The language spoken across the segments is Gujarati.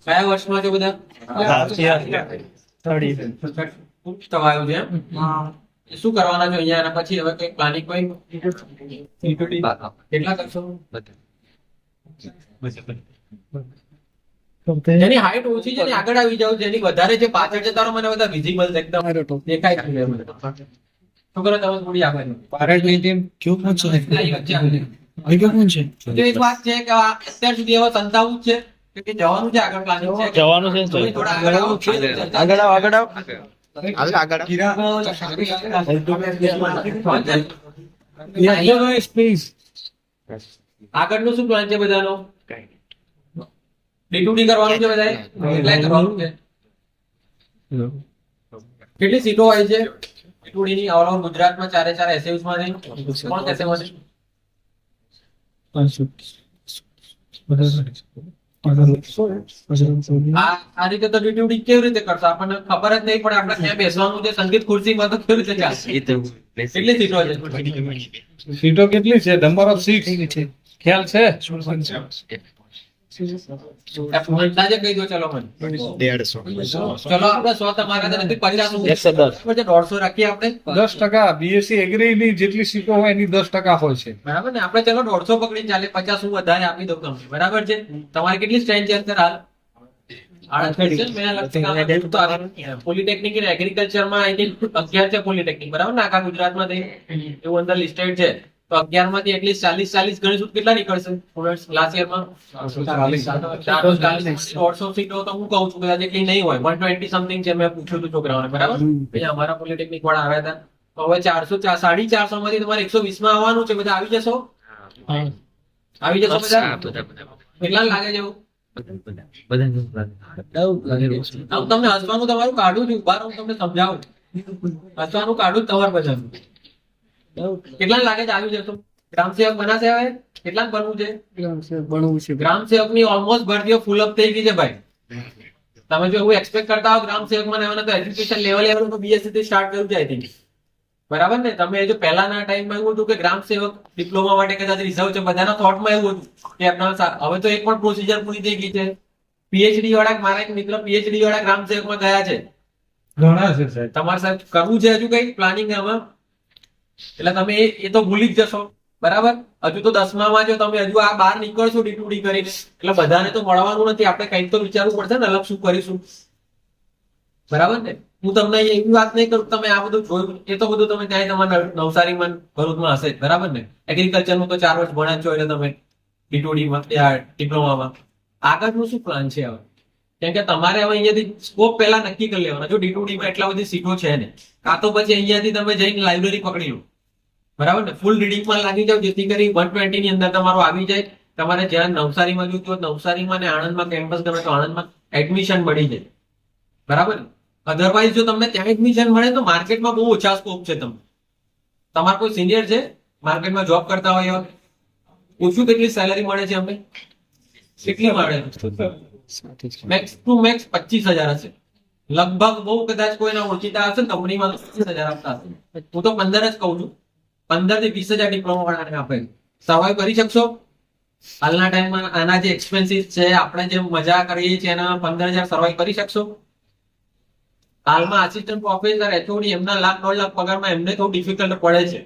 કયા વર્ષમાં છો બધા? આવ્યું છે એમ? શું કરવાના છો અહીંયા? અને પછી હવે કઈ પ્લાનિંગ કોઈ કેટલા કરશો? જેની હાઈટ ઓછી છે ને આગળ આવી જાવ, જેની વધારે છે પાછળ છે તારો મને બધા વિઝિબલ એકદમ દેખાય છે. છોકરો તમે થોડી આગળ क्यों कौन सा है વચ્ચે આવી જાઓ. अभी क्या कौन सा તો એક વાત છે કે અત્યાર સુધી એવા સંતાવું જ છે કે જવાનું છે, આગળ પ્લાનિંગ છે જવાનું છે તો થોડા આગળ આવો. स्पेस આગળનું શું પ્લાન છે બધાનો? ડી કરવાનું છે બધાએ? એપ્લાય કરવાનું છે. કેટલી સીટો હોય છે ડી ની ઓલ ઓવર ગુજરાતમાં? ચારે ચાર એસએયુસ માંથી કોણ કહેશે મને? આ રીતે તો ડી કેવી રીતે કરશો? આપણને ખબર જ નહીં પડે. આપણે ક્યાં બેસવાનું છે? સંગીત ખુરશીમાં તો કેવી રીતે ચાલશે? કેટલી સીટો છે? સીટો કેટલી છે? નંબર ઓફ સીટ ખ્યાલ છે? અંદાજે કહી દો. ચલો મને ચલો આપણે 100 તમારા છે નથી 50 150 રાખીએ આપણે. 10% બીએસસી એગ્રી ની જેટલી સીટો હોય એની 10% હોય છે. બરાબર ને? આપણે ચલો 150 પકડીને ચાલે. 50 હું વધારે આપી દઉં તમને. બરાબર છે? તમારે કેટલી સ્ટ્રેન્થ છે અંદર હાલ? પોલિટેકનિક અને એગ્રીકલ્ચર માં 11 છે પોલિટેકનિક. બરાબર ને? આખા ગુજરાતમાં એવું અંદર લિસ્ટેડ છે. તો 11 માંથી એટલીસ્ટ 40 ગણીશું કેટલા નીકળશે લાસ્ટ યરમાં? 150 સીટો તો હું કહું છું કદાચ એટલી નહીં હોય. 120 સમથિંગ છે. મેં પૂછ્યું હતું છોકરાઓને. બરાબર? અહીંયા અમારા પોલિટેકનિક વાળા આવ્યા હતા. તો હવે 400 450 માંથી તમારે 120 માં આવવાનું છે. બધા આવી જશો? આવી જશો બધા? કેટલા લાગે છે? હું તમને હસવાનું તમારું કાઢું છું. ઉભા રહો, હું તમને સમજાવું. હસવાનું કાઢું જ તમારે બધાનું. કેટલા લાગે છે આવી જશો? ગ્રામ સેવક બનાશે હવે? કેટલા બનવું છે? ગ્રામ સેવક ની ઓલમોસ્ટ ભરતીઓ ફૂલ અપ થઈ ગઈ છે ભાઈ. તમે જો એવું એક્સપેક્ટ કરતા હો ગ્રામ સેવક માં તો એજ્યુકેશન લેવલ તો બીએસસી થી સ્ટાર્ટ કર્યું છે આઈ થિંક. બરાબર ને? તમે જો પહેલાના ટાઈમમાં એવું હતું કે ગ્રામ સેવક ડિપ્લોમા માટે કદાચ રિઝર્વ છે. બધાના થોટમાં એવું હતું કે હવે તો એક પણ પ્રોસિજર પૂરી થઈ ગઈ છે. પીએચડી વાળા, મારા એક મિત્ર પીએચડી વાળા ગ્રામ સેવકમાં ગયા છે. ઘણા છે સાહેબ. તમારે સાહેબ કરવું છે હજુ કઈ પ્લાનિંગ આમાં? એટલે તમે એ તો ભૂલી જ જશો. બરાબર? હજુ તો 10માં જો તમે હજુ આ બહાર નીકળશો ડી કરીને એટલે બધાને તો મળવાનું નથી. આપણે કંઈક તો વિચારવું પડશે ને અલગ શું કરીશું. બરાબર ને? હું તમને એવી વાત નહીં કરું તમે આ બધું જોયું. એ તો બધું તમે ત્યાં તમારા નવસારીમાં ભરૂચમાં હશે. બરાબર ને? એગ્રીકલ્ચરનું તો 4 વર્ષ ભણ્યા છો એટલે તમે ડીટોડીમાં ડિપ્લોમામાં આગળનું શું પ્લાન છે હવે? કેમ કે તમારે હવે અહીંયાથી સ્કોપ પહેલા નક્કી કરી લેવાનો. જો ડીટોડીમાં એટલા બધી સીટો છે ને, કાં તો પછી અહીંયાથી તમે જઈને લાઇબ્રેરી પકડી લો. બરાબર ને? ફૂલ રીડિંગમાં લાગી જાવ જેથી કરી 120 ની અંદર તમારું આવી જાય. તમારે જ્યાં નવસારીમાં જોઈતું હોય નવસારીમાં ને આણંદમાં કેમ્પસ ગમે તો આણંદમાં એડમિશન મળી જાય. બરાબર ને? અધરવાઇઝ જો તમને ત્યાં એડમિશન મળે તો માર્કેટમાં બહુ ઓછા સ્કોપ છે. તમારા કોઈ સિનિયર છે માર્કેટમાં જોબ કરતા હોય એવા? ઓછું કેટલી સેલરી મળે છે અમને? કેટલી મળે? મેક્સ ટુ મેક્સ 25,000 હશે લગભગ. બહુ કદાચ કોઈના ઓળખીતા હશે ને કંપનીમાં 25,000 આપતા હશે. હું તો 15 જ કહું છું. 15 થી 20,000 ડિપ્લોમા વાળાને આપે. સર્વાઈવ કરી શકશો હાલના ટાઈમમાં? આના જે એક્સપેન્સિસ છે, આપણે જે મજા કરીએ છીએ એના 15,000 સર્વાઈવ કરી શકશો? હાલમાં આસિસ્ટન્ટ પ્રોફેસર એચઓડી એમના લાખ 1.5 લાખ પગારમાં એમને થોડું ડિફિકલ્ટ પડે છે.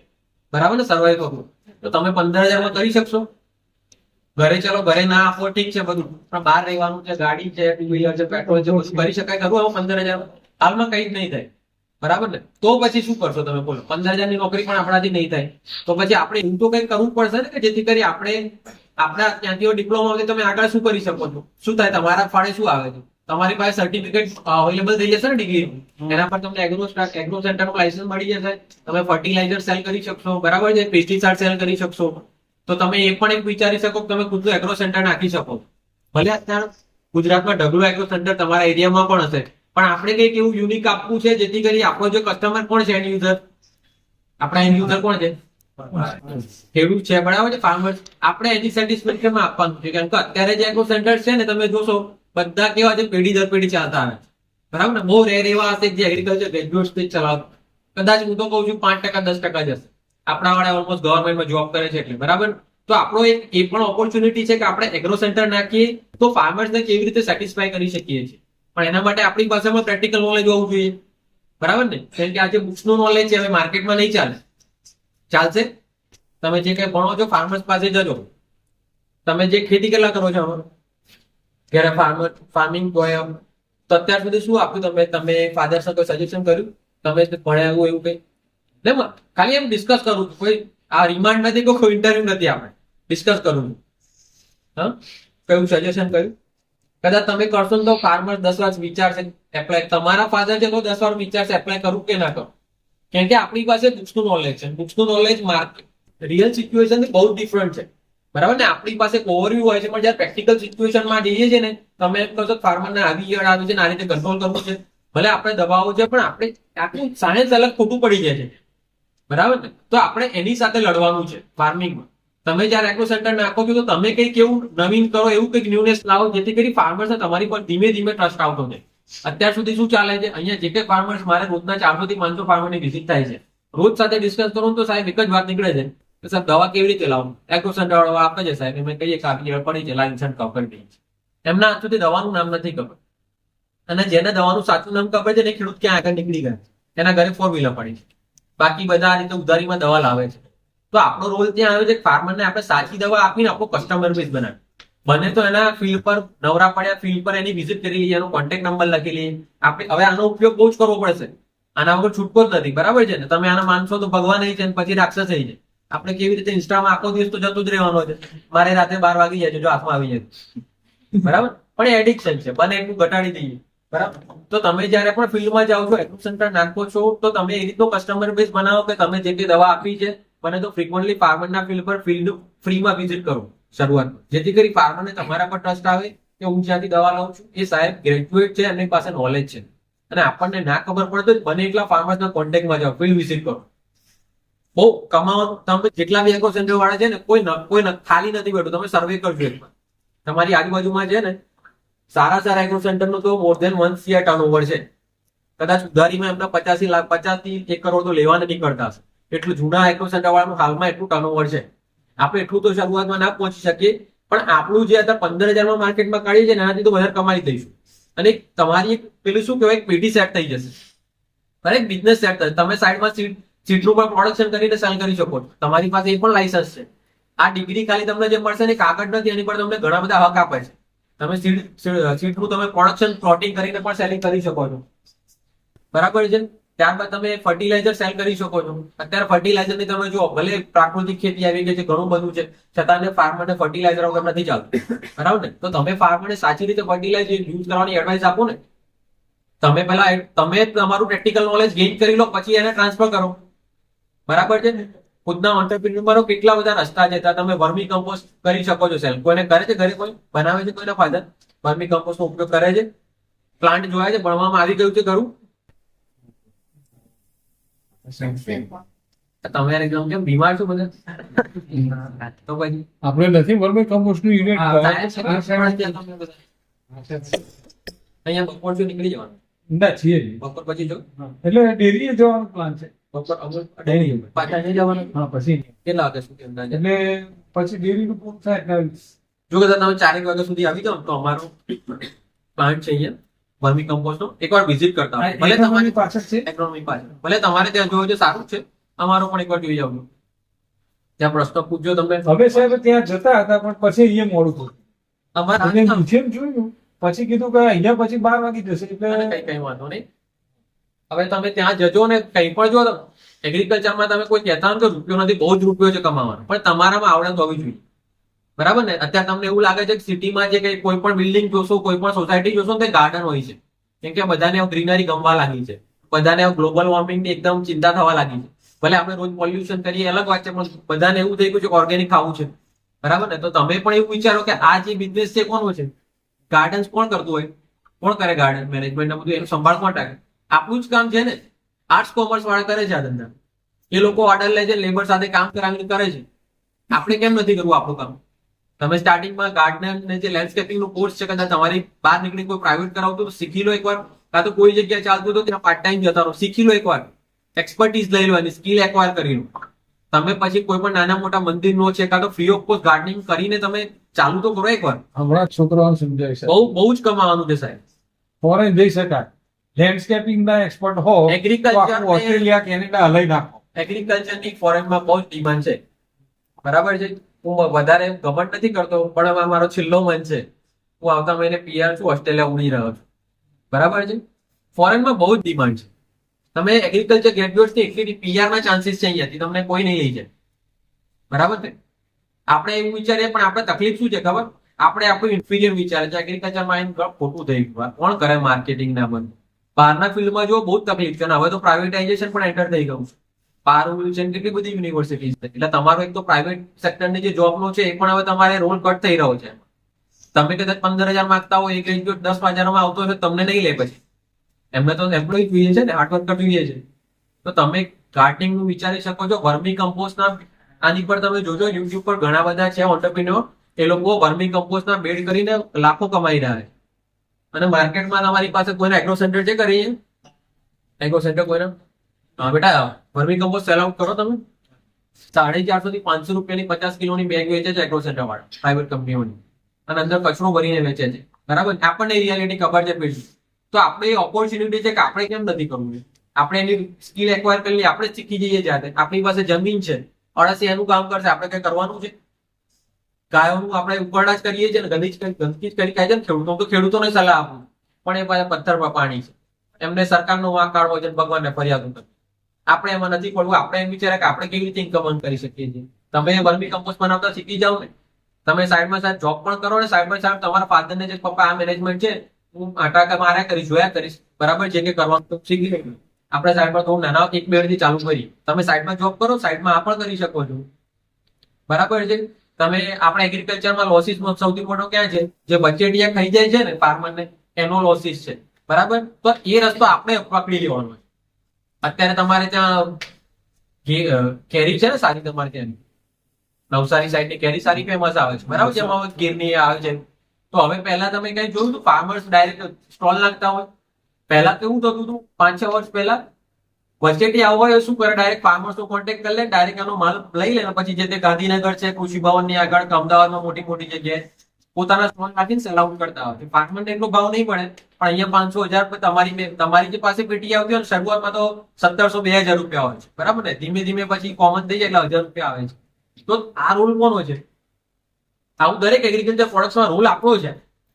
બરાબર ને? સર્વાઈવ કરવું તો તમે 15,000 માં કરી શકશો? ઘરે ચલો ઘરે ના આપો ઠીક છે બધું, પણ બહાર રહેવાનું છે, ગાડી છે, ટુ વ્હીલર છે, પેટ્રોલ છે, બધું કરી શકાય ખરું? હવે 15,000 હાલમાં કઈ જ નહીં થાય. બરાબર ને? તો પછી શું કરશો તમે બોલો? 15,000 ની નોકરી પણ આપણાથી નહીં થાય તો પછી આપણે એવું તો કઈ કરવું પડશે ને કે જેથી કરી આપણે આપણા ત્યાંથી ડિપ્લોમા વગર તમે આગળ શું કરી શકો છો? શું થાય? તમારા ફાળે શું આવે છે? તમારી પાસે સર્ટિફિકેટ અવેલેબલ થઈ જશે ને ડિગ્રી. એના પર તમને એગ્રો સેન્ટર નું લાયસન્સ મળી જશે. તમે ફર્ટિલાઇઝર સેલ કરી શકશો. બરાબર છે? પેસ્ટિસાઇડ સેલ કરી શકશો. તો તમે એ પણ એક વિચારી શકો કે તમે ખુદનું એગ્રો સેન્ટર નાખી શકો. ભલે અત્યારે ગુજરાતમાં ઢગલો એગ્રો સેન્ટર તમારા એરિયામાં પણ હશે, પણ આપણે કંઈક એવું યુનિક આપવું છે જેથી કરી આપણો જે કસ્ટમર કોણ છે? And user. આપણા એન્ડ યુઝર કોણ છે? ખેડૂત છે. બરાબર છે? ફાર્મર. આપણે એની સેટિસ્ફેક્શન આપવાનું છે. કારણ કે અત્યારે જે એગ્રો સેન્ટર છે ને તમે જોશો બધા કેવા છે? પેઢી દર પેઢી ચાલતા આવે. બરાબર ને? બહુ રેર એવા હશે જે એગ્રીકલ્ચર ગ્રેજ્યુએટ થી ચલાવતા. કદાચ હું તો કઉ છું 5% 10% જ હશે. આપણા વાળા ઓલમોસ્ટ ગવર્મેન્ટમાં જોબ કરે છે એટલે. બરાબર? તો આપણો એક એ પણ ઓપોર્ચ્યુનિટી છે કે આપણે એગ્રો સેન્ટર નાખીએ તો ફાર્મર્સને કેવી રીતે સેટિસ્ફાય કરી શકીએ છીએ, પણ એના માટે આપણી પાસે પણ પ્રેક્ટિકલ નોલેજ હોવું જોઈએ, બરાબર ને? કેમ કે આજે બુક્સનું નોલેજ છે, હવે માર્કેટમાં નહીં ચાલે. ચાલશે? તમે જે કઈ ભણો છો ફાર્મર્સ પાસે જજો. તમે જે ખેતી કેટલા કરો છો અમારો ઘરે ફાર્મિંગ હોય તો અત્યાર સુધી શું આપ્યું તમે ફાધર સાથે કોઈ સજેશન કર્યું? તમે ભણ્યા એવું કઈ નહીં, ખાલી એમ ડિસ્કસ કરું છું. કોઈ આ રિમાન્ડ નથી કે કોઈ ઇન્ટરવ્યુ નથી, આપણે ડિસ્કસ કરું છું. હા, કયું સજેશન કર્યું? કદાચ તમે કરશો ને તો ફાર્મર 10 વાર વિચારશે એપ્લાય. તમારા ફાધર છે તો 10 વાર વિચારશે એપ્લાય કરું કે ના કરું. કેમ કે આપણી પાસે બુક્સનું નોલેજ છે. બુક્સનું નોલેજ માર્કેટ રિયલ સિચ્યુએશન બહુ ડિફરન્ટ છે, બરાબર ને? આપણી પાસે ઓવરવ્યુ હોય છે, પણ જયારે પ્રેક્ટિકલ સિચ્યુએશનમાં જઈએ છે ને, તમે એમ કહો છો ફાર્મરને આવી ઈયળ આવી છે ને આ રીતે કંટ્રોલ કરવું છે, ભલે આપણે દબાવો છે, પણ આપણે આટલું સાયન્સ અલગ ખોટું પડી જાય છે, બરાબર ને? તો આપણે એની સાથે લડવાનું છે ફાર્મિંગમાં. તમે જયારે એગ્રો સેન્ટર નાખો છો તો તમે કંઈક એવું નવીન કરો, એવું કંઈક ન્યુનેસ લાવો જેથી કરી ફાર્મર્સને તમારી પર ધીમે ધીમે ટ્રસ્ટ આવતો જાય. અત્યાર સુધી શું ચાલે છે અહીંયા, જે કંઈ ફાર્મર્સ મારે રોજના 400 થી 500 ફાર્મરની વિઝિટ થાય છે, રોજ સાથે ડિસ્કસ કરું તો સાહેબ એક જ વાત નીકળે છે કે સાહેબ દવા કેવી રીતે લાવું? એગ્રો સેન્ટર વાળો આપે છે સાહેબ, એમ કહીએ કે આવી ઈયળ પડી છે, લાઇસન્સ કવર કરી છે. એમના હાથ સુધી દવાનું નામ નથી ખબર, અને જેને દવાનું સાચું નામ ખબર છે ને ખેડૂત ક્યાં આગળ નીકળી ગયા, એના ઘરે 4 વ્હીલર પડી છે, બાકી બધા આ રીતે ઉધારીમાં દવા લાવે છે. તો આપણો રોલ ત્યાં આવે છે કે ફાર્મરને આપણે સાચી દવા આપીને આપણો કસ્ટમર બેઝ બનાવીએ. બને તો એના ફિલ્ડ પર નવરા પડ્યા ફિલ્ડ પર એની વિઝિટ કરી લઈએ, એનો કોન્ટેક્ટ નંબર લખી લઈએ. આપણે હવે આનો ઉપયોગ બહુ જ કરવો પડશે, આના વગર છૂટકો જ નથી, બરાબર છે ને? તમે આના માનશો તો ભગવાન છે ને પછી રાક્ષસ છે. આપણે કેવી રીતે ઇન્સ્ટામાં આખો દિવસ તો જતું જ રહેવાનો છે, મારે રાતે 12 વાગી જાય છે જો હાથમાં આવી જાય, બરાબર? પણ એ એડિક્શન છે, બને એટલું ઘટાડી દઈએ, બરાબર? તો તમે જયારે પણ ફિલ્ડમાં જાઓ છો, એગ્રો સેન્ટર નાખો છો, તો તમે એ રીતનો કસ્ટમર બેઝ બનાવો કે તમે જે દવા આપી છે બને તો ફ્રિકવન્ટલી ફાર્મરના ફિલ્ડ પર ફ્રીમાં વિઝિટ કરો શરૂઆતમાં, જેથી કરી ફાર્મરને તમારા પર ટ્રસ્ટ આવે કે હું જ્યાંથી દવા લઉં છું એ સાહેબ ગ્રેજ્યુએટ છે, એમની પાસે નોલેજ છે. અને આપણને ના ખબર પડે તો બને એટલા ફાર્મર્સના કોન્ટેક્ટમાં જાઓ, ફિલ્ડ વિઝિટ કરો. બહુ કમાવાનું. તમે જેટલા બી એગ્રો સેન્ટર વાળા છે ને, કોઈ ખાલી નથી બેઠું. તમે સર્વે કરજો એકવાર, તમારી આજુબાજુમાં છે ને સારા એગ્રો સેન્ટરનો તો મોર ધેન 1 CR ટર્નઓવર છે. કદાચ ઉધારીમાં એમના 50 થી 1 કરોડ તો લેવાના નહીં કરતા હશે, એટલું જૂના એગ્રો સેન્ટર વાળાનું હાલમાં એટલું ટર્નઓવર છે. આપણે એટલું તો શરૂઆતમાં ના પહોંચી શકીએ, પણ આપણું જે અત્યારે 15,000 માર્કેટમાં કાઢીએ છીએ એનાથી તો વધારે કમાઈ દઈશું. અને તમારી પેલું શું કહેવાય, પેઢી સેટ થઈ જશે, દરેક બિઝનેસ સેટ થશે. તમે સાઈડમાં સીટનું પણ પ્રોડક્શન કરીને સેલ કરી શકો છો, તમારી પાસે એ પણ લાયસન્સ છે. આ ડિગ્રી ખાલી તમને જે મળશે ને કાગળ નથી, એની પર તમને ઘણા બધા હક આપે છે. તમે સીટનું તમે પ્રોડક્શન પ્લોટિંગ કરીને પણ સેલિંગ કરી શકો છો, બરાબર છે? ત્યારબાદ તમે ફર્ટિલાઇઝર સેલ કરી શકો છો. અત્યારે ફર્ટિલાઇઝર ની તમે જુઓ, ભલે પ્રાકૃતિક ખેતી આવી ગઈ છે, ઘણું બધું છે, છતાં ફાર્મરને ફર્ટિલાઇઝર વગર નથી ચાલતું, બરાબર ને? તો તમે ફાર્મરને સાચી રીતે ફર્ટિલાઇઝર યુઝ કરવાની એડવાઇસ આપો ને. તમે તમારું પ્રેક્ટિકલ નોલેજ ગેઇન કરી લો, પછી એને ટ્રાન્સફર કરો, બરાબર છે ને? ખુદના ઓન્ટરપ્રિન્યોર કેટલા બધા રસ્તા છે. તમે વર્મી કમ્પોસ્ટ કરી શકો છો સેલ. કોઈને કરે છે ઘરે, કોઈ બનાવે છે, કોઈના ફાધર વર્મી કમ્પોસ્ટ નો ઉપયોગ કરે છે? પ્લાન્ટ જોયા છે, ભણવામાં આવી ગયું છે ખરું? તમે એકદમ કેમ બીમાર છો બધા? તો પછી આપણે નથી વર્મી કમ્પોસ્ટ નું યુનિટ. અહીંયા બપોર સુધી નીકળી જવાનું, ના છીએ જ. બપોર પછી જો એટલે ડેરીએ જવાનો પ્લાન છે. બપોર ડેરી પાછા નહીં જવાનું. હા, પછી કેટલા વાગ્યા સુધી અંદાજે? એટલે પછી ડેરી નું પૂરું થાય એટલે જો કદાચ તમે 4 વાગ્યા સુધી આવી જાઓ તો અમારો પ્લાન્ટ છે અહીંયા વર્મી કમ્પોસ્ટ નો, એકવાર વિઝિટ કરતા આવો. ભલે તમારી પાછળ છે એગ્રોનોમી પાછળ, ભલે તમારે ત્યાં જોયું છે સારું છે, અમારો પણ એકવાર જોઈ જાવ. ત્યાં પ્રશ્ન પૂછજો તમે. હવે સાહેબ ત્યાં જતા હતા પણ પછી અહીંયા મોડું થયું. અમારા અને નીચે જોયું પછી કીધું કે અહીંયા પછી 12 વાગી જશે એટલે કઈ વાંધો નહીં. હવે તમે ત્યાં જજો ને કઈ પણ જો એગ્રીકલ્ચરમાં તમે કોઈ કહેતા કે રૂપિયો નથી, બહુ જ રૂપિયો છે કમાવાનો, પણ તમારામાં આવડત હોવી જોઈએ, બરાબર ને? અત્યારે તમને એવું લાગે છે કે સિટીમાં જે કઈ કોઈ પણ બિલ્ડિંગ જોશો, કોઈ પણ સોસાયટી જોશો ને ગાર્ડન હોય છે, કેમ કે બધાને ગ્રીનરી ગમવા લાગી છે, બધાને ગ્લોબલ વોર્મિંગની એકદમ ચિંતા થવા લાગી છે. ભલે આપણે રોજ પોલ્યુશન કરીએ અલગ વાત છે, પણ બધાને એવું થઈ ગયું છે કે ઓર્ગેનિક ખાવું છે, બરાબર ને? તો તમે પણ એવું વિચારો કે આ જે બિઝનેસ છે કોનો છે? ગાર્ડન્સ કોણ કરતું હોય? કોણ કરે ગાર્ડન મેનેજમેન્ટ? બધું એનું સંભાળ કોણ રાખે? આપણું જ કામ છે ને. આર્ટ્સ કોમર્સ વાળા કરે છે આ ધંધા, એ લોકો ઓર્ડર લે છે, લેબર સાથે કામ કરાવીને કરે છે. આપણે કેમ નથી કરવું આપણું કામ? તમે સ્ટાર્ટિંગમાં ગાર્ડનર ને જે લેન્ડસ્કેપિંગ નો કોર્સ છે, કદાચ તમારી બહાર નીકળી કોઈ પ્રાઇવેટ કરાવતું તો શીખી લો એકવાર, કાં તો કોઈ જગ્યાએ ચાલતું તો ત્યાં પાર્ટ ટાઈમ જતા રહો, શીખી લો એકવાર, એક્સપર્ટીઝ લઈ લો, એની સ્કિલ એક્વાયર કરી લો. તમે પછી કોઈ પણ નાના મોટા મંદિરનો છે કાં તો ફ્રી ઓફ કોસ્ટ ગાર્ડનિંગ કરીને તમે ચાલુ તો કરો એકવાર. હમણાં જ છોકરાઓને સમજાય છે બહુ જ કમાવાનું છે સાહેબ. ફોરેન જઈ શકાય. લેન્ડસ્કેપિંગ ના એક્સપર્ટ હો તો Agriculture આખું ઓસ્ટ્રેલિયા કેનેડા હલાઈ નાખો. એગ્રીકલ્ચરની ફોરેનમાં બહુ જ ડિમાન્ડ છે, બરાબર છે. હું વધારે ઘમંડ નથી કરતો, પણ હવે મારો છેલ્લો મન છે. હું આવતા મહિને PR છું, ઓસ્ટ્રેલિયા ઉડી રહ્યો છું, બરાબર છે. ફોરેનમાં બહુ જ ડિમાન્ડ છે. તમે એગ્રીકલ્ચર ગ્રેજ્યુએટ થી એટલી PR ના ચાન્સીસ છે અહીંયાથી, તમને કોઈ નહીં લઈ જાય, બરાબર છે. આપણે એવું વિચારીએ પણ આપણે તકલીફ શું છે ખબર? આપણે આપણું ઇન્ફિરિયર વિચારે છે. એગ્રીકલ્ચરમાં આવીને ખોટું થઈ ગયું. કોણ કરે માર્કેટિંગ ના બંધ? બહારના ફિલ્ડમાં જો બહુ જ તકલીફ છે, અને હવે તો પ્રાઇવેટાઇઝેશન પણ એન્ટર થઈ ગયું છે. પારુલ છે, કેટલી બધી યુનિવર્સિટીઝ છે. એટલે તમારો એક તો પ્રાઇવેટ સેક્ટરની જે જોબનો છે એ પણ હવે તમારે રોલ કટ થઈ રહ્યો છે. તમે કદાચ 15,000 માંગતા હોય, એક ગ્રેજ્યુએટ 10,000 માં આવતો હોય, તમને નહીં લે પછી. એમને તો એમ્પ્લોય જોઈએ છે ને, હાર્ડવર્કર જોઈએ છે. તો તમે ગાર્ડનિંગ નું વિચારી શકો છો. વર્મી કમ્પોસ્ટ ના આની પર તમે જોજો, યુટ્યુબ પર ઘણા બધા છે ઓન્ટરપ્રિન્યોર, એ લોકો વર્મી કમ્પોસ્ટ ના બેડ કરીને લાખો કમાઈ રહ્યા છે. અને માર્કેટમાં તમારી પાસે કોઈને એગ્રો સેન્ટર છે કરી? એગ્રો સેન્ટર કોઈને? હા બેટા, વર્મી કમ્પોસ્ટ સેલ આઉટ કરો તમે. 450 થી 500 રૂપિયાની 50 કિલોની બેગ વેચે છે એગ્રો સેન્ટર વાળા, પ્રાઇવેટ કંપનીઓની, અને અંદર કચરો ભરીને વેચે છે, બરાબર. આપણને રિયાલિટી ખબર છે પેલી. તો આપણે એ ઓપોર્ચ્યુનિટી છે કે આપણે કેમ નથી કરવું? આપણે એની સ્કિલ એક્વાયર કરી લઈએ, આપણે જ શીખી જઈએ જાતે. આપણી પાસે જમીન છે, અડસી એનું કામ કરશે, આપણે કઈ કરવાનું છે? ગાયોનું આપણે ઉકરડા જ કરીએ છીએ ને, ગંદકી જ કરી ખાય છે ને. ખેડૂતો તો ખેડૂતોને સલાહ આપું, પણ એ પાસે પથ્થરમાં પાણી છે, એમને સરકારનો વાંક કાઢવો છે, ભગવાનને ફરિયાદ કરે. આપણે એમાં નથી પડવું. આપણે એમ વિચારે કે આપણે કેવી રીતે ઇન્કમ અર્ન કરી શકીએ છીએ. તમે વર્મી કમ્પોસ્ટ બનાવતા શીખી જાઓ ને, તમે સાઈડમાં સાઈડ જોબ પણ કરો ને, સાઈડમાં સાઈડ તમારા ફાધરને જે પપ્પા આ મેનેજમેન્ટ છે, હું આટા માર્યા કરીશ, જોયા કરીશ, બરાબર. જે કે કરવાનું શીખી લઈશું. આપણે સાઈડમાં થોડું નાના 1-2 થી ચાલુ કરી, તમે સાઈડમાં જોબ કરો, સાઈડમાં આ પણ કરી શકો છો, બરાબર છે. તમે આપણે એગ્રીકલ્ચરમાં લોસીસમાં સૌથી મોટો ક્યાં છે? જે બચેટિયા ખાઈ જાય છે ને ફાર્મરને, એનો લોસીસ છે, બરાબર. તો એ રસ્તો આપણે પકડી લેવાનો છે. અત્યારે તમારે ત્યાં કેરી છે ને સારી, તમારે ત્યાં નવસારી સાઈડની કેરી સારી ફેમસ આવે છે, બરાબર. જેમાં ગીરની આવે છે. તો હવે પહેલા તમે કઈ જોયું હતું? ફાર્મર્સ ડાયરેક્ટ સ્ટોલ નાખતા હોય. પહેલા કેવું થતું હતું? 5-6 વર્ષ પહેલા વચેટી આવવા હોય શું કરે? ડાયરેક્ટ ફાર્મર્સ નો કોન્ટેક્ટ કરી લે, ડાયરેક્ટ એનો માલ લઈ લે, પછી જે તે ગાંધીનગર છે, કૃષિ ભવન ની આગળ, અમદાવાદમાં મોટી મોટી જગ્યાએ પોતાના સ્ટોલ નાખીને સેલ આઉટ કરતા હોય. ફાર્મરને એટલો ભાવ નહીં પડે, પણ અહીંયા 500,000 તમારી જે પાસે પેટી આવતી હોય ને, શરૂઆતમાં તો 1,700-2,000 રૂપિયા હોય છે, બરાબર ને. ધીમે ધીમે પછી કોમન થઈ જાય એટલે 1,000 રૂપિયા આવે છે. તો આ રૂલ કોનો છે? આવું દરેક એગ્રીકલ્ચર પ્રોડક્ટ્સમાં રૂલ આપણો છે.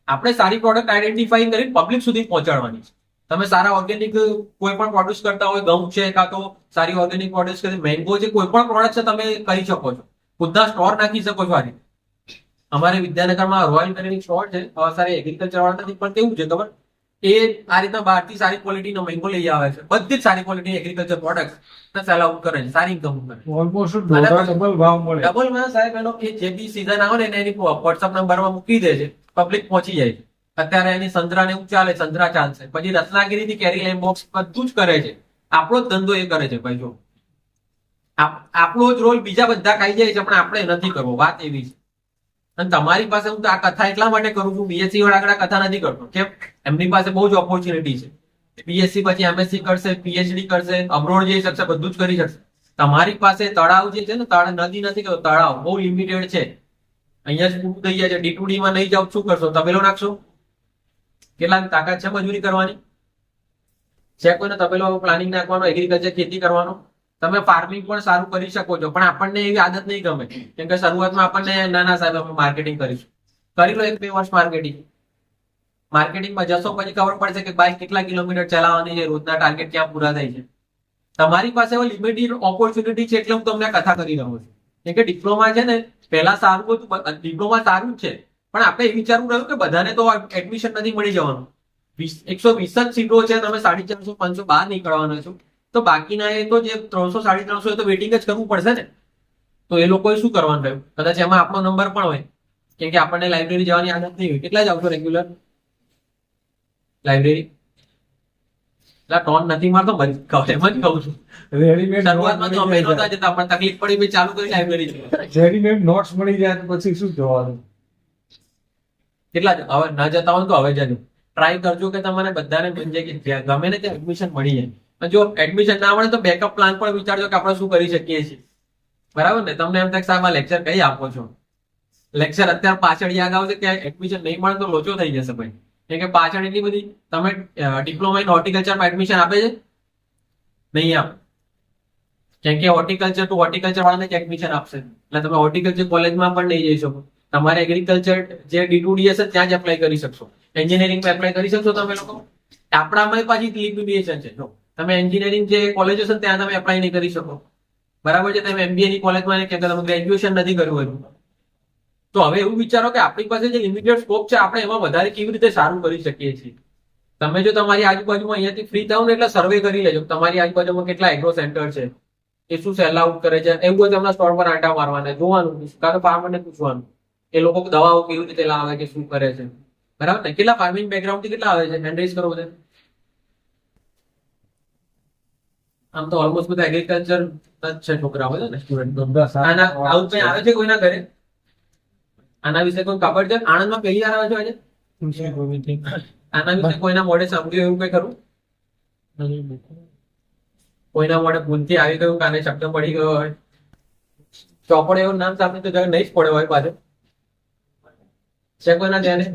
આપણે સારી પ્રોડક્ટ આઈડેન્ટિફાઈ કરી પબ્લિક સુધી પહોંચાડવાની છે. તમે સારા ઓર્ગેનિક કોઈ પણ પ્રોડ્યુસ કરતા હોય, ઘઉં છે કાં તો સારી ઓર્ગેનિક પ્રોડ્યુસ કરી, મેંગો છે, કોઈ પણ પ્રોડક્ટ છે તમે કરી શકો છો. ખુદના સ્ટોર નાખી શકો છો. આજે અમારે વિદ્યાનગરમાં રોયલ કરીને સ્ટોર છે, સારી એગ્રીકલ્ચર વાળા નથી, પણ કેવું છે ખબર? એ આ રીતના બહારથી સારી ક્વોલિટીનો મેંગો લઈ આવે છે, બધી જ સારી quality agriculture product cell out કરે છે, સારી ઇન્કમ કરે. ઓલમોસ્ટ ડબલ ભાવ મળે. ડબલ માં સાહેબ એનો જે બી સીઝન આવે ને એની વોટ્સઅપ નંબરમાં મૂકી દે છે, પબ્લિક પહોંચી જાય છે. અત્યારે એની સંતરા ને એવું ચાલે, સંતરા ચાલશે, પછી રત્નાગીરી થી કેરી લાઈમ બોક્સ બધું જ કરે છે. આપણો જ ધંધો એ કરે છે ભાઈ. જો આપણો જ રોલ બીજા બધા ખાઈ જાય છે, પણ આપણે નથી કરવો. વાત એવી છે. અને તમારી પાસે હું આ કથા એટલા માટે કરું છું, BSc વાળા આગળ કથા નથી કરતો. કેમ? એમની પાસે બહુ જ ઓપોર્ચ્યુનિટી છે. BSc પછી MSc કરશે, PhD કરશે, અબ્રોડ જઈ શકશે, બધું જ કરી શકશે. તમારી પાસે તળાવ જે છે ને, નદી નથી કહ્યું, તળાવ બહુ લિમિટેડ છે. અહીંયા જ પૂરું થઈ જાય છે. D2D માં નહીં જાવ, શું કરશો? તબેલો નાખશો? કેટલાની તાકાત છે મજૂરી કરવાની? છે કોઈને તબેલો પ્લાનિંગ નાખવાનો, એગ્રીકલ્ચર ખેતી કરવાનો? તમે ફાર્મિંગ પણ સારું કરી શકો છો, પણ આપણને એવી આદત નહીં ગમે. કેમ કે શરૂઆતમાં આપણને નાના સાહેબ અમે માર્કેટિંગ કરીશું, કરી લો 1-2 વર્ષ માર્કેટિંગમાં જશો, પછી ખબર પડશે કે બાઇક કેટલા કિલોમીટર ચલાવવાની છે, રોજના ટાર્ગેટ ક્યાં પૂરા થાય છે. તમારી પાસે લિમિટેડ ઓપોર્ચ્યુનિટી છે, એટલે હું તમને કથા કરી રહ્યો છું. કેમ કે ડિપ્લોમા છે ને, પહેલા સારું હતું, ડિપ્લોમા સારું જ છે, પણ આપણે એ વિચારવું રહ્યું કે બધાને તો એડમિશન નથી મળી જવાનું. 120 જ સીટો છે, તમે 450-500 બહાર નીકળવાના છો, તો બાકીના એ તો જે 300-350 એ તો વેઇટિંગ જ કરવું પડશે ને. તો એ લોકોએ શું કરવાનું રહ્યું? કદાચ એમાં આપણો નંબર પણ હોય, કેમ કે આપણને લાઇબ્રેરી જવાની આદત નહીં હોય. કેટલા જાવ છો રેગ્યુલર લાઇબ્રેરી? એટલે ટોન નથી મારતો, એમ જ કહું છું. રેડીમેડ શરૂઆતમાં તો અમે નહોતા જતા, પણ તકલીફ પડી, પછી ચાલુ કરી લાઇબ્રેરી. રેડીમેડ નોટ્સ મળી જાય તો પછી શું જોવાનું? કેટલા હવે ના જતા હોય તો હવે જજો. ટ્રાય કરજો કે તમારે બધાને ગમે ને ત્યાં એડમિશન મળી જાય. જો એડમિશન ના મળે તો બેકઅપ પ્લાન પણ વિચારજો કે આપણે શું કરી શકીએ છીએ. બરાબર ને? તમને એમ થાય કે સાહેબ આ લેક્ચર કઈ આપો છો, લેક્ચર અત્યારે પાછળ યાદ આવશે કે એડમિશન નહીં મળે તો લોચો થઈ જશે ભાઈ. કેમ કે પાછળ એટલી બધી તમે ડિપ્લોમા ઇન હોર્ટિકલ્ચરમાં એડમિશન આપે છે નહીં આપે. કેમ કે હોર્ટિકલ્ચર ટુ હોર્ટિકલ્ચર વાળાને જ એડમિશન આપશે, એટલે તમે હોર્ટિકલ્ચર કોલેજમાં પણ નહીં જઈ શકો. તમારે એગ્રીકલ્ચર જે D2D હશે ત્યાં જ એપ્લાય કરી શકશો, એન્જિનિયરિંગમાં એપ્લાય કરી શકશો તમે લોકો. આપણામાં પાછી લિમિટેશન છે. જો તમે એન્જિનિયરિંગ જે કોલેજો છે ત્યાં તમે એપ્લાય નહીં કરી શકો, બરાબર છે? તમે MBA ની કોલેજમાં કેમ કે તમે ગ્રેજ્યુએશન નથી કર્યું હોય. તો હવે એવું વિચારો કે આપણી પાસે જે લિમિટેડ સ્કોપ છે આપણે એમાં વધારે કેવી રીતે સારું કરી શકીએ છીએ. તમે જો તમારી આજુબાજુમાં અહીંયાથી ફ્રી થાવ ને એટલે સર્વે કરી લેજો તમારી આજુબાજુમાં કેટલા એગ્રો સેન્ટર છે, એ શું સેલ આઉટ કરે છે, એવું બધું તમને સ્ટોર પર આંટા મારવાના, જોવાનું, કાં તો ફાર્મરને પૂછવાનું એ લોકો દવાઓ કેવી રીતે લાવે છે, શું કરે છે, બરાબર ને? કેટલા ફાર્મિંગ બેકગ્રાઉન્ડ થી કેટલા આવે છે, હેન્ડ રેઝ કરો બધા. આમ તો ઓલમોસ્ટ બધા એગ્રીકલ્ચર છે છોકરાઓ છે ને, સ્ટુડન્ટ. આના આવું કઈ આવે છે કોઈના ઘરે? આના વિશે કોઈ ખબર છે? આણંદમાં પહેલી વાર આવે છે આજે? આના વિશે કોઈના મોઢે સાંભળ્યું એવું કઈ ખરું? કોઈના મોઢે ભૂલથી આવી ગયું, કાને શબ્દ પડી ગયો હોય, ચોપડે એવું નામ સાંભળ્યું તો જરા નહીં જ પડે હોય પાછળ. છે કોઈના ધ્યાને?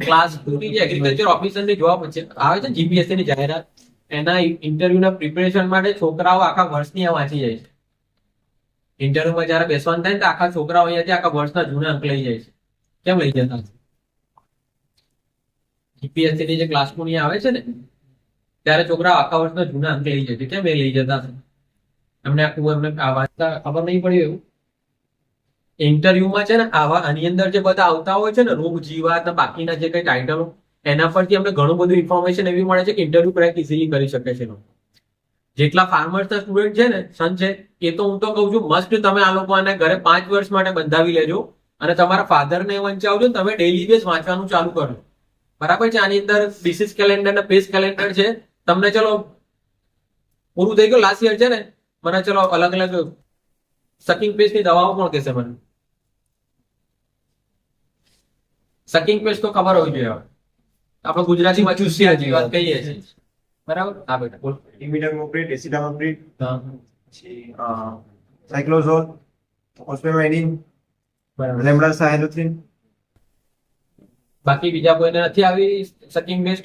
ક્લાસ 2 ની જે એગ્રીકલ્ચર ઓફિસરની જોબ છે આવે છે GPSC ની જાહેરાત, એના ઇન્ટરવ્યુના પ્રિપેરેશન માટે છોકરાઓ આખા વર્ષની આ વાંચી જાય છે. ઇન્ટરવ્યુમાં જયારે બેસવાનું થાય ને તો આખા છોકરાઓ અહીંયાથી આખા વર્ષના જૂના અંક લઈ જાય છે. કેમ લઈ જતા? GPSC ની જે ક્લાસ 2 ની આવે છે ને ત્યારે છોકરાઓ આખા વર્ષના જૂના અંક લઈ જાય છે. કેમ એ લઈ જતા છે? એમને વાંચતા ખબર નહીં પડી એવું. ઇન્ટરવ્યુમાં છે ને આની અંદર જે બધા આવતા હોય છે ને રોગ જીવાત બાકીના જે કઈ ટાઇટલો, એના પરથી અમને ઘણું બધું ઇન્ફોર્મેશન એવી મળે છે કે ઇન્ટરવ્યુ ક્રેક ઇઝીલી કરી શકે છે. જેટલા ફાર્મર્સના સ્ટુડન્ટ છે ને સન છે એ તો હું તો કહું છું મસ્ટ તમે આ લોકોને ઘરે 5 વર્ષ માટે બંધાવી લેજો અને તમારા ફાધરને વંચાવજો. તમે ડેઈલી બેઝ વાંચવાનું ચાલુ કરો, બરાબર છે? આની અંદર ડિસીઝ કેલેન્ડર ને પેસ્ટ કેલેન્ડર છે. તમને ચલો પૂરું થઈ ગયું લાસ્ટ યર છે ને, મને ચલો અલગ અલગ સકિંગ પેસ્ટ ની દવાઓ પણ કહેશે મને. સકિંગ પેસ્ટ તો ખબર હોવી જોઈએ. આપણે ગુજરાતીમાં ચૂસિયા જેવી વાત કહીએ છીએ, બરાબર? હા બેટા બોલ. ઇમિડાક્લોપ્રિડ, એસિટામિપ્રિડ, સાયક્લોઝોલ, ઓસ્પેમાઇડિન, લેમ્ડા સાયલોથ્રિન. બાકી બીજા કોઈને નથી આવી સકિંગ પેસ્ટ?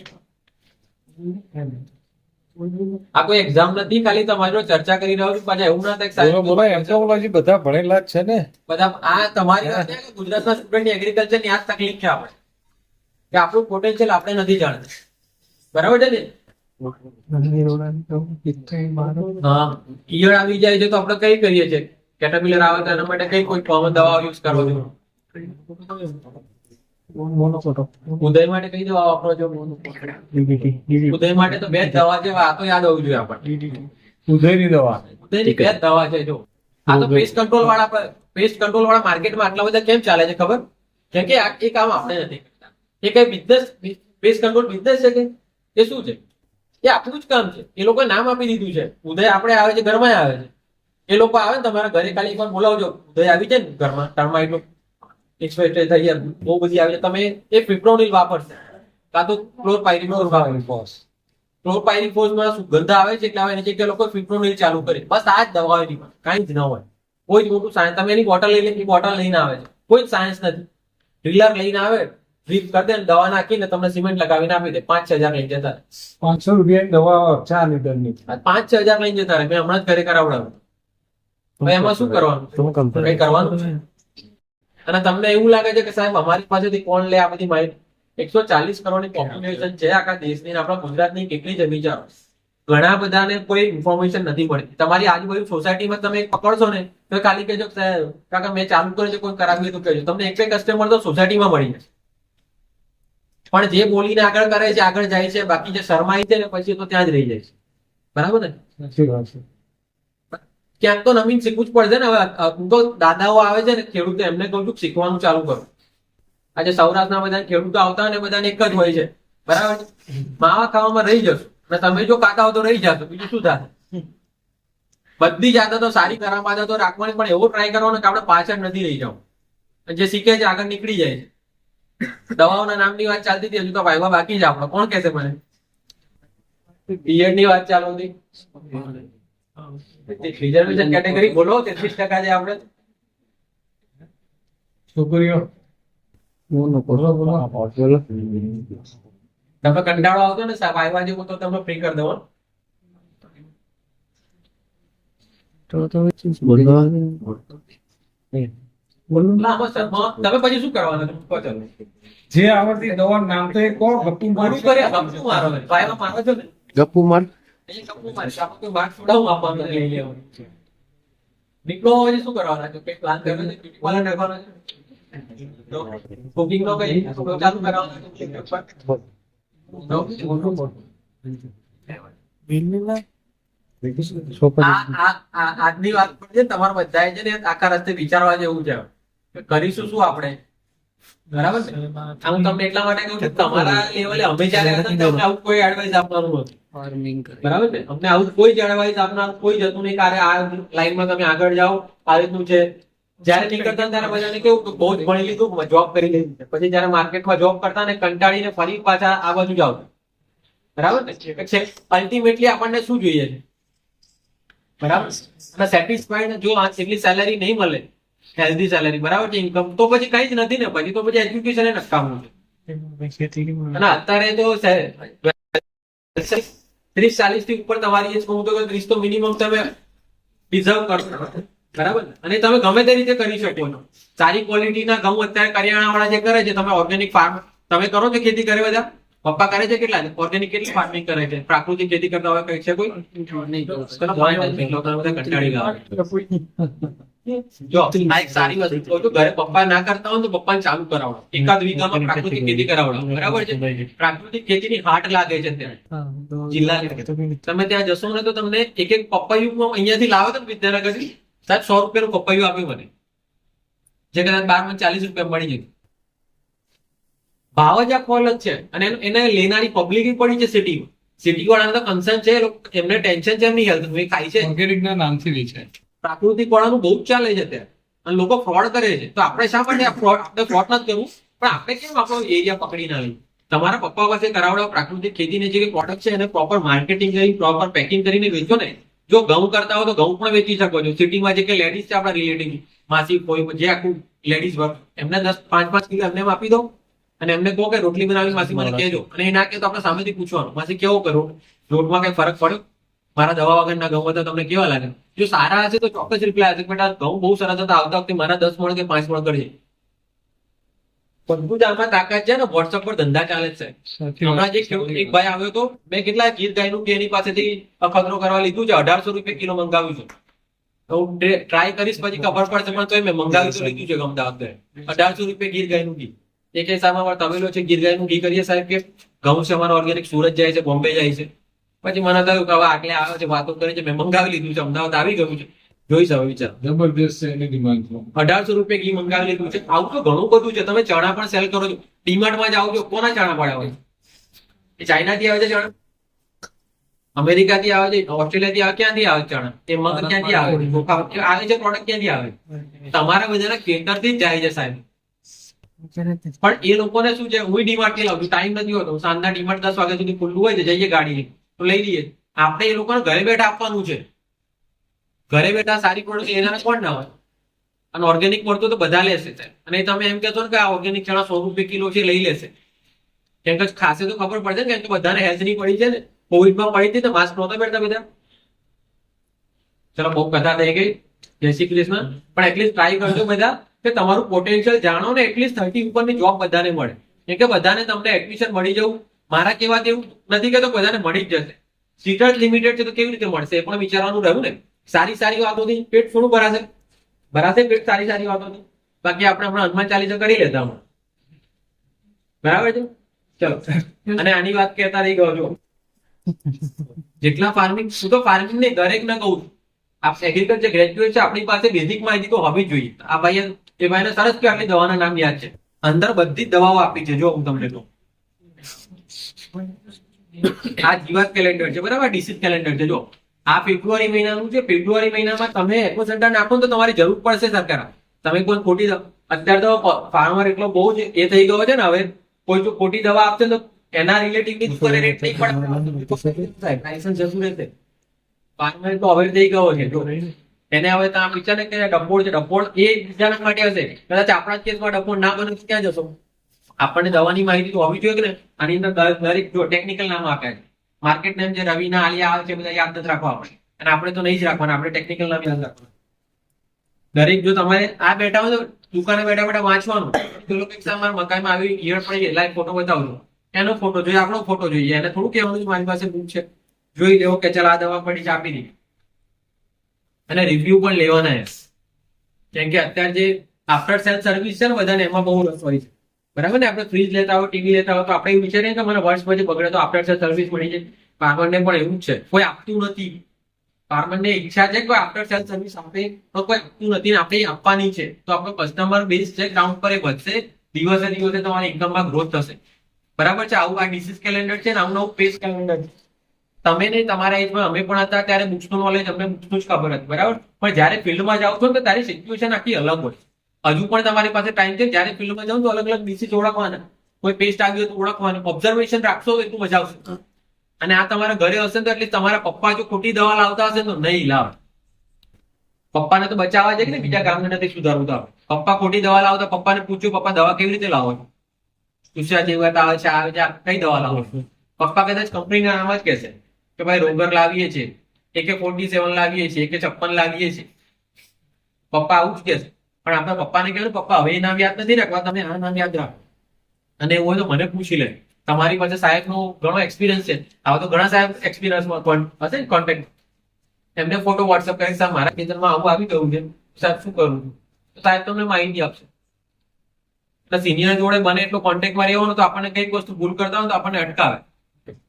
આ કોઈ એક્ઝામ નથી, ખાલી તમારી જોડે ચર્ચા કરી રહ્યો છું. પાછા એવું ના થાય કે સાહેબ એન્થ્રોપોલોજી બધા ભણેલા જ છે ને. બધા આ તમારી વાત છે કે ગુજરાતના સ્ટુડન્ટ એગ્રીકલ્ચર ની આ જ તકલીફ છે આપણે, કે આપણું પોટેન્શિયલ આપણે નથી જાણતા, બરાબર છે ને? હા, ઈયળ આવી જાય છે તો આપણે કઈ કરીએ છીએ? કેટરપિલર આવે તો એના માટે કઈ કોઈ કોમન દવા યુઝ કરવો જોઈએ? ઉદય માટે કઈ દવા વાપરો છો? ઉદય માટે તો બે જ દવા છે, આ તો યાદ હોવું જોઈએ આપણને. ઉદયની દવા, ઉદયની બે જ દવા છે. જો આ તો પેસ્ટ કંટ્રોલ વાળા માર્કેટમાં આટલા બધા કેમ ચાલે છે ખબર? કેમ કે એ કામ આપણે નથી કરતા. એ કઈ બિઝનેસ, પેસ્ટ કંટ્રોલ બિઝનેસ છે કે એ શું છે? એ આપણું જ કામ છે. એ લોકોએ નામ આપી દીધું છે. ઉદય આપણે આવે છે, ઘરમાં આવે છે. એ લોકો આવે ને તમારા ઘરે ખાલી એકવાર બોલાવજો, ઉદય આવી જાય ને ઘરમાં, ટર્માઇટ એક્સપેક્ટેડ થઈ જાય, બહુ બધી આવી જાય. તમે એ ફિપ્રોનિલ વાપરશે કાં તો ક્લોરપાયરીફોસ વાપરશે. ક્લોરપાયરીફોસમાં સુગંધ આવે છે એટલે આવે એની જગ્યાએ લોકો ફિપ્રોનિલ ચાલુ કરે. બસ આ જ દવા હોય, કાંઈ જ ન હોય. કોઈ જ મોટું સાયન્સ. તમે એની બોટલ લઈને આવે છે, કોઈ જ સાયન્સ નથી. ડ્રીલર લઈને આવે, ડ્રીપ કરી દે ને દવા નાખીને તમને સિમેન્ટ લગાવીને આપી દે. 5-6 હજાર લઈને જતા 500 રૂપિયાની દવા 4 લીટરની. 5-6 હજાર લઈને જતા રહે. મેં હમણાં જ ઘરે કરાવડાવ્યું. હવે એમાં શું કરવાનું? કઈ કરવાનું છે? અને તમને એવું લાગે છે કે સાહેબ અમારી પાસેથી કોણ લે આ બધી માહિતી? 140 કરોડની પોપ્યુલેશન છે આખા દેશની, આપણા ગુજરાતની કેટલી છે વિચારો. ઘણા બધાને કોઈ ઇન્ફોર્મેશન નથી મળતી. તમારી આજુબાજુ સોસાયટીમાં તમે પકડશો ને તો ખાલી કહેજો કાકા મેં ચાલુ કર્યું છે, કોઈ કરાવ્યું તો કહેજો. તમને એક કસ્ટમર તો સોસાયટીમાં મળી જશે. પણ જે બોલીને આગળ કરે છે, આગળ જાય છે, બાકી જે શરમાઈ છે ને પછી તો ત્યાં જ રહી જાય છે, બરાબર ને? ક્યાંક તો નવીન શીખવું જ પડશે ને. હવે હું તો દાદાઓ આવે છે ને ખેડૂતો, એમને કહું છું શીખવાનું ચાલુ કરો. આજે સૌરાષ્ટ્રના બધા ખેડૂતો આવતા હોય ને બધાને એક જ હોય છે, બરાબર? માવા ખાવામાં રહી જશો અને તમે જો ખાતા હો તો રહી જશો, બીજું શું થાય? બધી જ આદતો સારી ખરાબ આદતો રાખવાની, પણ એવો ટ્રાય કરવાનો કે આપણે પાછળ નથી રહી જાવ. જે શીખે છે આગળ નીકળી જાય છે. દવાઓના નામની વાત ચાલતી હતી, હજુ તો વાયવા બાકી છે આપણે. કોણ કહેશે મને? પિયર ની વાત ચાલુ હતી. રિઝર્વેશન કેટેગરી બોલો 33% છે આપણે. છોકરીઓ બોલો બોલો બોલો બોલો. તમે કંટાળો આવતો ને સાહેબ આવ્યા જેવું તો તમે ફ્રી કરી દો હો. ના, આમાં સર, તમે પછી શું કરવાના કહો ચાલો. જે આવડતી દવાનું નામ તો એ કહો. ગપ્પુ પૂરું કર્યા ગપ્પુ મારો ને. ભાઈમાં મારો છો ને ગપ્પુ માર એ ગપ્પુ મારી આપણે કોઈ માર્ક છોડાવું આપવાનું લઈ લેવાનું. નીકળો પછી શું કરવાના છે? કંઈ પ્લાન કર્યો છે? બ્યુટી પાર્લર નાખવાના છે? કુકિંગ નો કઈ ચાલુ કરાવવાનો છે? આજની વાત પર છે તમારા બધાએ છે ને આખા રસ્તે વિચારવા જેવું છે કે કરીશું શું આપણે. બરાબર ને? આ હું તમને એટલા માટે કહું છું તમારા લેવલે અમે જયારે હતા ને તમને આવું કોઈ એડવાઇસ આપવાનું નહોતું. ફાર્મિંગ બરાબર ને? અમને આવું કોઈ જ એડવાઇસ આપનાર કોઈ જતું નહીં કે અરે આ લાઈનમાં તમે આગળ જાઓ આ રીતનું છે. જયારે નીકળતા ને ત્યારે બધાને કેવું કે બહુ જ ભણી લીધું જોબ કરી લીધી. પછી જયારે માર્કેટમાં જોબ કરતા ને કંટાળીને ફરી પાછા આ બાજુ જાવ. બરાબર ને? અલ્ટિમેટલી આપણને શું જોઈએ છે? બરાબર અને સેટિસ્ફાઈડ જો એટલી સેલેરી નહીં મળે હેલ્ધી સેલેરી બરાબર છે ઇન્કમ તો પછી કઈ જ નથી ને. પછી તો પછી એજ્યુકેશન એ નકામું છે. અને અત્યારે તો 30-40 થી ઉપર તમારી એજ કહું તો 30 તો મિનિમમ તમે ડિઝર્વ કરો. બરાબર ને? અને તમે ગમે તે રીતે કરી શકો છો. સારી ક્વોલિટીના ઘઉં અત્યારે કરિયાણા વાળા જે કરે છે તમે ઓર્ગેનિક ફાર્મ તમે કરો છો ખેતી કરે બધા પપ્પા કરે છે કેટલા ઓર્ગેનિક કેટલી ફાર્મિંગ કરે છે પ્રાકૃતિક ખેતી કરતા હોય કઈ છે કોઈ કંટાળી ગયા. જો આ એક સારી વસ્તુ કહું છું ઘરે પપ્પા ના કરતા હોય તો પપ્પાને ચાલુ કરાવડો. એકાદ વીઘામાં પ્રાકૃતિક ખેતી કરાવડો. બરાબર છે? પ્રાકૃતિક ખેતીની હાટ લાગે છે ત્યાં જિલ્લાની. તમે ત્યાં જશો ને તો તમને એક પપૈયું અહીંયાથી લાવો તો વિદ્યાનગરથી સાહેબ 100 રૂપિયાનું પપૈયું આપ્યું મને જે કદાચ 12 40 રૂપિયા મળી જાય. ભાવ જ આખો અલગ છે અને એને લેનારી પબ્લિક પડી છે સિટીમાં. સિટી વાળાને તો કન્સર્ન છે એમને ટેન્શન છે એમની હેલ્થ ખાય છે ઓર્ગેનિક ના નામથી લે છે. પ્રાકૃતિક વાળાનું બહુ જ ચાલે છે ત્યાં અને લોકો ફ્રોડ કરે છે. તો આપણે શા માટે આપણે ફ્રોડ નથી કરવું પણ આપણે કેમ આપણો એરિયા પકડી ના લઈએ. તમારા પપ્પા પાસે કરાવડાવો પ્રાકૃતિક ખેતીની જે પ્રોડક્ટ છે એને પ્રોપર માર્કેટિંગ કરી પ્રોપર પેકિંગ કરીને વેચો ને. જો ઘઉં કરતા હોય તો ઘઉં પણ વેચી શકો છો. સિટીમાં જે કે લેડીઝ છે આપણા રિલેટિવ માસી કોઈ જે આખું લેડીઝ વર્ક એમને 10-5 કિલો એમને આપી દો અને એમને કહો કે રોટલી બનાવી માસી મને કહેજો અને એ ના કે તો આપણે સામેથી પૂછવાનું માસી કેવો કરો રોટમાં કઈ ફરક પડ્યો મારા દવા વગરના ઘઉં હતા તમને કેવા લાગે. જો સારા હશે તો ચોક્કસ રિપ્લાય હશે બેટા ઘઉં બહુ સરસ હતા આવતા વખતે મારા 10 મણ કે 5 મણ કરજે. બધું જ આમાં તાકાત છે ને વોટ્સઅપ પર ધંધા ચાલે છે. હમણાં જે ખેડૂત એક ભાઈ આવ્યો હતો મેં કેટલા ગીર ગાયનું કે એની પાસેથી અખતરો કરવા લીધું છે 1800 રૂપિયા કિલો મંગાવ્યું છે. તો હું ટ્રાય કરીશ પછી ખબર પડશે પણ તો મેં મંગાવી તો લીધું છે અમદાવાદ 1800 રૂપિયા ગીર ગાયનું ઘી. એક હિસાબમાં તબેલો છે ગીર ગાયનું ઘી કરીએ સાહેબ કે ઘઉં છે અમારો ઓર્ગેનિક સુરત જાય છે બોમ્બે જાય છે. પછી મને થયું કે હવે આટલે આવે છે વાતો કરે છે મેં મંગાવી લીધું છે અમદાવાદ આવી ગયું છે જોઈશ હવે વિચાર જબરદસ્ત છે એની ડિમાન્ડ. 1800 રૂપિયા ઘી મંગાવી લીધું છે. આવું તો ઘણું બધું છે. તમે ચણા પણ સેલ કરો છો ડીમાર્ટમાં જાઓ છો કોના ચણા પડ્યા હોય એ ચાઇનાથી આવે છે ચણા અમેરિકાથી આવે છે ઓસ્ટ્રેલિયાથી આવે ક્યાંથી આવે ચણા એ મગ ક્યાંથી આવે છે આવે છે પ્રોડક્ટ ક્યાંથી આવે તમારા બધાના ખેતરથી જ જાય છે સાહેબ. પણ એ લોકોને શું છે હું ડીમાર્ટ થી લાવું છું ટાઈમ નથી હોતો સાંજના ડીમાર્ટ 10 વાગ્યા સુધી ખુલ્લું હોય છે જઈએ ગાડી તો લઈ લઈએ. આપણે એ લોકોને ઘરે બેઠા આપવાનું છે. ઘરે બેઠા સારી પ્રોડક્ટ એના કોણ ના હોય અને ઓર્ગેનિક મળતું તો બધા લેશે અને તમે એમ કહેશો ને કે આ ઓર્ગેનિક ચણા 100 રૂપિયા કિલો છે લઈ લેશે કેમ કે ખાસે તો ખબર પડશે ને કેમ કે બધાને હેલ્થ ની પડી છે ને કોવિડમાં પડી હતી તો માસ્ક નહોતા પહેરતા બધા. ચલો બહુ કથા થઈ ગઈ જય શ્રી કૃષ્ણ પણ એટલીસ્ટ ટ્રાય કરજો બધા કે તમારું પોટેન્શિયલ જાણો ને એટલીસ્ટ 30 ઉપરની જોબ બધાને મળે કેમ કે બધાને તમને એડમિશન મળી જવું મારા કેવા એવું નથી કે તો બધાને મળી જ જશે. સીટ લિમિટેડ છે તો કેવી રીતે મળશે એ પણ વિચારવાનું રહ્યું ને. સારી સારી વાતોથી પેટ થોડું ભરાશે પેટ સારી સારી વાતોથી બાકી આપણે હમણાં હનુમાન ચાલીસા કરી લેતા હમણાં બરાબર છે. ચલો અને આની વાત કહેતા રહી ગયો છો જેટલા ફાર્મિંગ હું તો ફાર્મિંગ ને દરેક ને કહું છું એગ્રીકલ્ચર ગ્રેજ્યુએટ છે આપણી પાસે બેઝિક માહિતી તો હોવી જ જોઈએ. આ ભાઈ એ ભાઈને સરસ કે આટલી દવાના નામ યાદ છે અંદર બધી જ દવાઓ આપી છે જો હું તમને કહું આ જીવાત કેલેન્ડર છે બરાબર ડિસીઝ કેલેન્ડર છે જો આ ફેબ્રુઆરી મહિનાનું છે. ફેબ્રુઆરી મહિનામાં તમે એટમોસેન્ટર નાખો તો તમારી જરૂર પડશે સરકાર તમે કોઈ ખોટી અત્યારે તો ફાર્મર એટલો બહુ જ એ થઈ ગયો છે ને હવે કોઈ જો ખોટી દવા આપશે તો એના રિલેટિવ ની રેટ નહીં પડે લાયસન્સ જતું રહેશે પાર્ટનર તો હવે થઈ ગયો છે જો. એને હવે તમે વિચારે કે ડબ્બોળ છે, ડબ્બોળ એ બીજાના માટે હશે, કદાચ આપણા જ કેસમાં ડબ્બોળ ના બને તો ક્યાં જશો? આપણને દવાની માહિતી તો હોવી જોઈએ કે ને. આની અંદર દરેક જો ટેકનિકલ નામ આપ્યા છે, માર્કેટ નેમ જે રવિના આલિયા આવે છે બધા યાદ નથી રાખવા આપણે, અને આપણે તો નહીં જ રાખવાના, આપણે ટેકનિકલ નામ યાદ રાખવાના. દરેક જો તમારે આ બેઠા હોય તો દુકાને બેઠા બેઠા વાંચવાનું, પેલો કંઈક સામાન મકાઈમાં આવી ઈયળ પડી ગઈ, લાઈવ ફોટો બતાવજો, એનો ફોટો જોઈએ, આપણો ફોટો જોઈએ, એને થોડું કહેવાનું છે મારી પાસે બુક છે, જોઈ લેવો કે ચાલ આ દવા પડી છે આપી દીધી. અને રિવ્યુ પણ લેવાના છે, કેમ કે અત્યારે જે આફ્ટર સેલ સર્વિસ છે ને બધાને એમાં બહુ રસ હોય છે, બરાબર ને. આપણે ફ્રીજ લેતા હોય, ટીવી લેતા હોય તો આપણે એવું વિચારીએ કે મને વર્ષ પછી બગડે તો આફ્ટર સેલ સર્વિસ મળી જાય. ફાર્મરને પણ એવું જ છે, કોઈ આપતું નથી. ફાર્મરને ઈચ્છા છે કે કોઈ આફ્ટર સેલ સર્વિસ આપે, તો કોઈ આપતું નથી ને આપણે આપવાની છે, તો આપણો કસ્ટમર બેઝ છે ગ્રાઉન્ડ પર એ વધશે, દિવસે દિવસે તમારી ઇન્કમમાં ગ્રોથ થશે, બરાબર છે. આવું આ ડિસીઝ કેલેન્ડર છે ને આવું નવું પેજ કેલેન્ડર છે. તમે નહીં, તમારા એજમાં અમે પણ હતા ત્યારે બુક્સનું નોલેજ અમને બુક્સનું જ ખબર હતી, બરાબર. પણ જ્યારે ફિલ્ડમાં જાઓ છો તો તારી સિચ્યુએશન આખી અલગ હોય. હજુ પણ તમારી પાસે ટાઈમ છે, જ્યારે ફિલ્ડમાં જાઓ તો અલગ અલગ ડિસીઝ ઓળખવાના, કોઈ પેસ્ટ આવ્યું તો ઓળખવાનું, ઓબ્ઝર્વેશન રાખશો તો એટલું મજા આવશે. અને આ તમારા ઘરે હશે તો એટલે તમારા પપ્પા જો ખોટી દવા લાવતા હશે તો નહીં લાવે. પપ્પાને તો બચાવવા છે કે બીજા કામને નથી સુધારવું. તો પપ્પા ખોટી દવા લાવતા, પપ્પાને પૂછ્યું પપ્પા દવા કેવી રીતે લાવો છો, ચૂસ્યા જેવા આવે છે, આવે છે, કઈ દવા લાવો છો? પપ્પા કદાચ કંપનીના નામ જ કહેશે કે ભાઈ રોગર લાવીએ છીએ, AK-47 લાવીએ છીએ, AK-56 લાવીએ છીએ. પપ્પા આવું જ કહેશે. પણ આપણા પપ્પાને કહેવું પપ્પા હવે એ નામ યાદ નથી રાખવા, તમે આ નામ યાદ રાખો. અને એવું હોય તો મને પૂછી લે, તમારી પાસે સાહેબનો ઘણો એક્સપિરિયન્સ છે, આવા તો ઘણા સાહેબ એક્સપિરિયન્સમાં હશે ને કોન્ટેક્ટ, એમને ફોટો વોટ્સઅપ કરી સાહેબ મારા ખેતરમાં આવું આવી ગયું છે, સાહેબ શું કરું છું, તો સાહેબ તમને માહિતી આપશે. એટલે સિનિયર જોડે બને એટલો કોન્ટેક્ટમાં રહેવાનું, તો આપણને કઈક વસ્તુ ભૂલ કરતા હોય તો આપણને અટકાવે,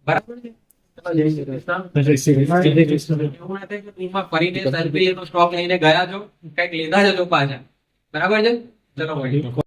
બરાબર છે. જય શ્રી કૃષ્ણ. એવું નથી કે ટૂંકમાં ફરીને સેલ્ફી એનો સ્ટોક લઈને ગયા છો, કઈક લીધા જજો પાછા, બરાબર છે. ચલો ભાઈ.